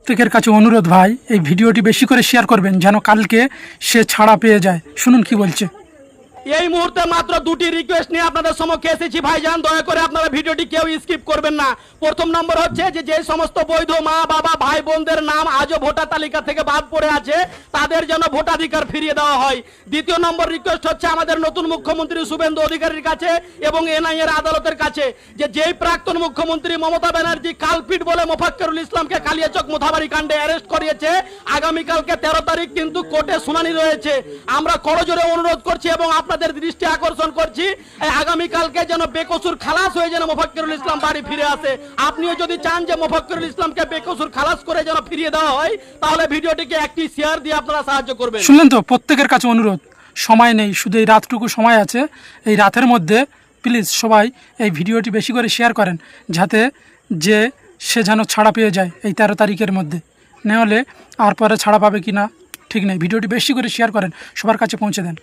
প্রত্যেকের কাছে অনুরোধ ভাই, এই ভিডিওটি বেশি করে শেয়ার করবেন যেন কালকে সে ছাড়া পেয়ে যায়। শুনুন কি বলছে। এই মুহূর্তে মাত্র দুটি রিকোয়েস্ট নিয়ে আপনাদের সম্মুখে এসেছি ভাইজান, দয়া করে আপনারা ভিডিওটি কেউ স্কিপ করবেন না। প্রথম নম্বর হচ্ছে যে সমস্ত বৈধ মা বাবা ভাই বোনদের নাম আজও ভোটার তালিকা থেকে বাদ পড়ে আছে তাদের যেন ভোটাধিকার ফিরিয়ে দেওয়া হয়। দ্বিতীয় নম্বর রিকোয়েস্ট হচ্ছে আমাদের নতুন মুখ্যমন্ত্রী শুভেন্দু অধিকারীর কাছে এবং এনআইএর আদালতের কাছে যেই প্রাক্তন মুখ্যমন্ত্রী মমতা ব্যানার্জি কালপিট বলে মোফাক্কেরুল ইসলামকে কালিয়াচক মোথাবাড়ি কাণ্ডে অ্যারেস্ট করিয়েছে, আগামীকালকে 13 তারিখ কিন্তু কোর্টে শুনানি রয়েছে। আমরা করজোরে অনুরোধ করছি এবং আপনাদের দৃষ্টি আকর্ষণ করছি আগামীকালকে যেন বেকসুর খালাস হয়ে যেন মোফাক্কেরুল ইসলাম বাড়ি ফিরে আসে। আপনিও যদি চান যে মোফাক্কেরুল ইসলামকে বেকসুর খালাস করে যেন ফিরিয়ে দেওয়া হয় তাহলে ভিডিওটিকে একটি শেয়ার দিয়ে আপনারা সাহায্য করবেন। শুনলেন তো, প্রত্যেকের কাছে অনুরোধ, সময় নেই, শুধু এই রাতটুকু সময় আছে। এই রাতের মধ্যে প্লিজ সবাই এই ভিডিওটি বেশি করে শেয়ার করেন যাতে সে যেন ছাড়া পেয়ে যায় এই 13 তারিখের মধ্যে। নাহলে আর পরে ছাড়া পাবে কি না ঠিক নেই। ভিডিওটি বেশি করে শেয়ার করেন, সবার কাছে পৌঁছে দেন।